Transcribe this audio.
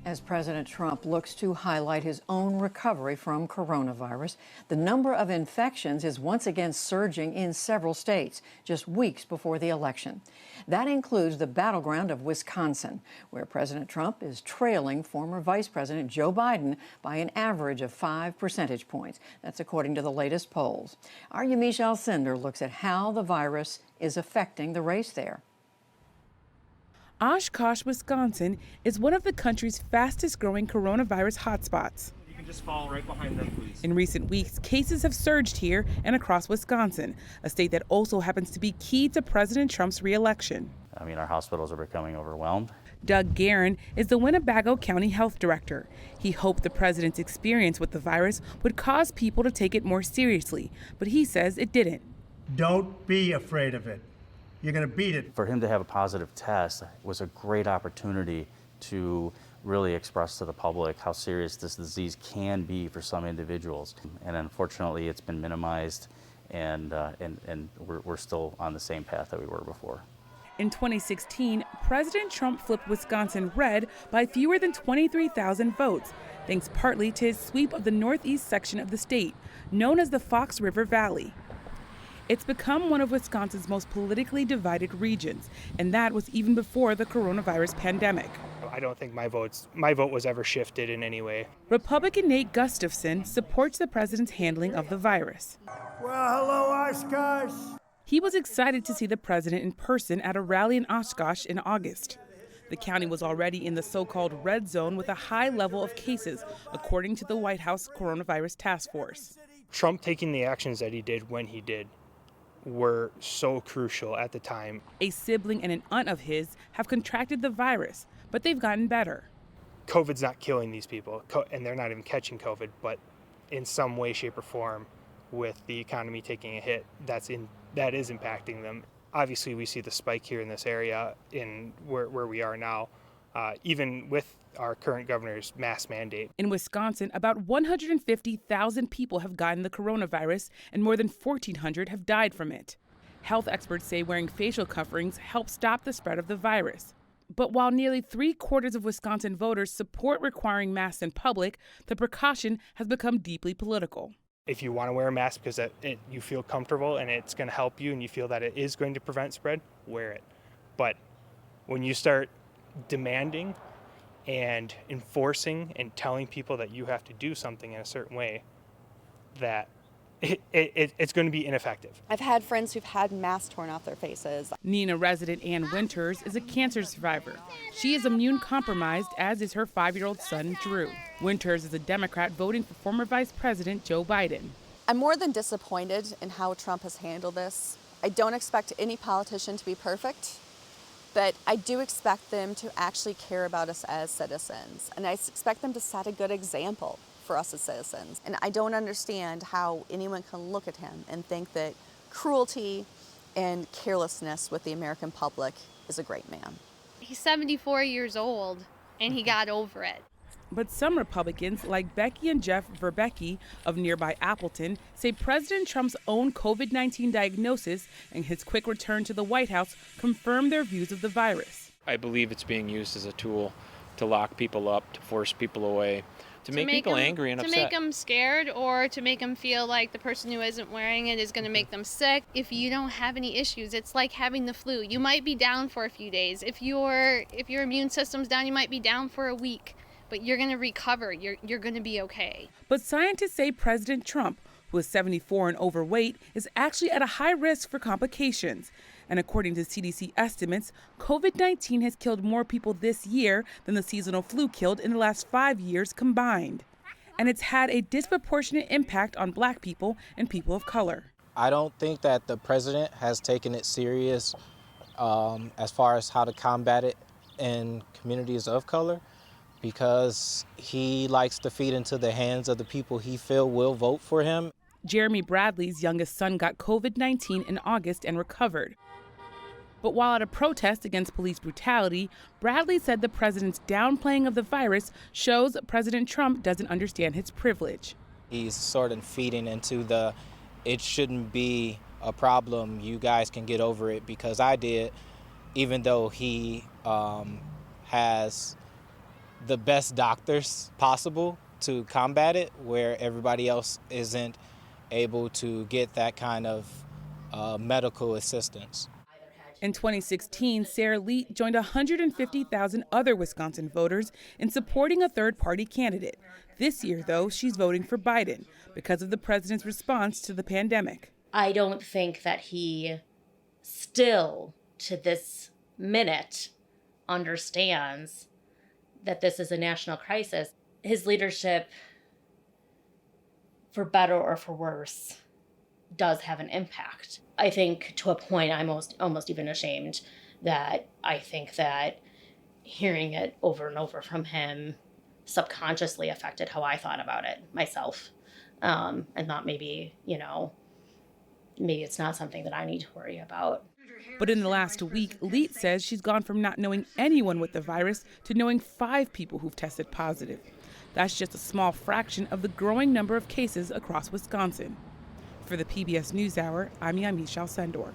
As President Trump looks to highlight his own recovery from coronavirus, the number of infections is once again surging in several states just weeks before the election. That includes the battleground of Wisconsin, where President Trump is trailing former Vice President Joe Biden by an average of 5 percentage points. That's according to the latest polls. Our Yamiche Alcindor looks at how the virus is affecting the race there. Oshkosh, Wisconsin is one of the country's fastest growing coronavirus hotspots. You can just fall right behind them, please. In recent weeks, cases have surged here and across Wisconsin, a state that also happens to be key to President Trump's reelection. I mean, our hospitals are becoming overwhelmed. Doug Guerin is the Winnebago County Health Director. He hoped the president's experience with the virus would cause people to take it more seriously, but he says it didn't. Don't be afraid of it. You're going to beat it. For him to have a positive test was a great opportunity to really express to the public how serious this disease can be for some individuals. And unfortunately, it's been minimized, and we're still on the same path that we were before. In 2016, President Trump flipped Wisconsin red by fewer than 23,000 votes, thanks partly to his sweep of the northeast section of the state, known as the Fox River Valley. It's become one of Wisconsin's most politically divided regions, and that was even before the coronavirus pandemic. I don't think my vote was ever shifted in any way. Republican Nate Gustafson supports the president's handling of the virus. Well, hello, Oshkosh. He was excited to see the president in person at a rally in Oshkosh in August. The county was already in the so-called red zone with a high level of cases, according to the White House Coronavirus Task Force. Trump taking the actions that he did when he did were so crucial at the time. A sibling and an aunt of his have contracted the virus, but they've gotten better. COVID's not killing these people, and they're not even catching COVID, but in some way, shape, or form, with the economy taking a hit, that is impacting them. Obviously, we see the spike here in this area in where we are now, even with our current governor's mask mandate. In Wisconsin, about 150,000 people have gotten the coronavirus and more than 1,400 have died from it. Health experts say wearing facial coverings helps stop the spread of the virus. But while nearly 3/4 of Wisconsin voters support requiring masks in public, the precaution has become deeply political. If you want to wear a mask because you feel comfortable and it's going to help you and you feel that it is going to prevent spread, wear it. But when you start demanding and enforcing and telling people that you have to do something in a certain way, that it's going to be ineffective. I've had friends who've had masks torn off their faces. Neenah resident Ann Winters is a cancer survivor. She is immune compromised, as is her 5-year-old son, Drew. Winters is a Democrat voting for former Vice President Joe Biden. I'm more than disappointed in how Trump has handled this. I don't expect any politician to be perfect, but I do expect them to actually care about us as citizens. And I expect them to set a good example for us as citizens. And I don't understand how anyone can look at him and think that cruelty and carelessness with the American public is a great man. He's 74 years old, and he got over it. But some Republicans, like Becky and Jeff Verbecki of nearby Appleton, say President Trump's own COVID-19 diagnosis and his quick return to the White House confirm their views of the virus. I believe it's being used as a tool to lock people up, to force people away, to make people angry and upset. To make them scared, or to make them feel like the person who isn't wearing it is going to make them sick. If you don't have any issues, it's like having the flu. You might be down for a few days. If your immune system's down, you might be down for a week. But you're going to recover. You're going to be okay. But scientists say President Trump, who is 74 and overweight, is actually at a high risk for complications. And according to CDC estimates, COVID-19 has killed more people this year than the seasonal flu killed in the last 5 years combined. And it's had a disproportionate impact on Black people and people of color. I don't think that the president has taken it serious as far as how to combat it in communities of color, because he likes to feed into the hands of the people he feel will vote for him. Jeremy Bradley's youngest son got COVID-19 in August and recovered. But while at a protest against police brutality, Bradley said the president's downplaying of the virus shows President Trump doesn't understand his privilege. He's sort of feeding into it shouldn't be a problem, you guys can get over it because I did, even though he has the best doctors possible to combat it, where everybody else isn't able to get that kind of medical assistance. In 2016, Sarah Leet joined 150,000 other Wisconsin voters in supporting a third-party candidate. This year, though, she's voting for Biden because of the president's response to the pandemic. I don't think that he still, to this minute, understands that this is a national crisis. His leadership, for better or for worse, does have an impact. I think to a point I'm almost even ashamed that I think that hearing it over and over from him subconsciously affected how I thought about it myself. And thought maybe it's not something that I need to worry about. But in the last week, Leet says she's gone from not knowing anyone with the virus to knowing 5 people who've tested positive. That's just a small fraction of the growing number of cases across Wisconsin. For the PBS NewsHour, I'm Yamiche Alcindor.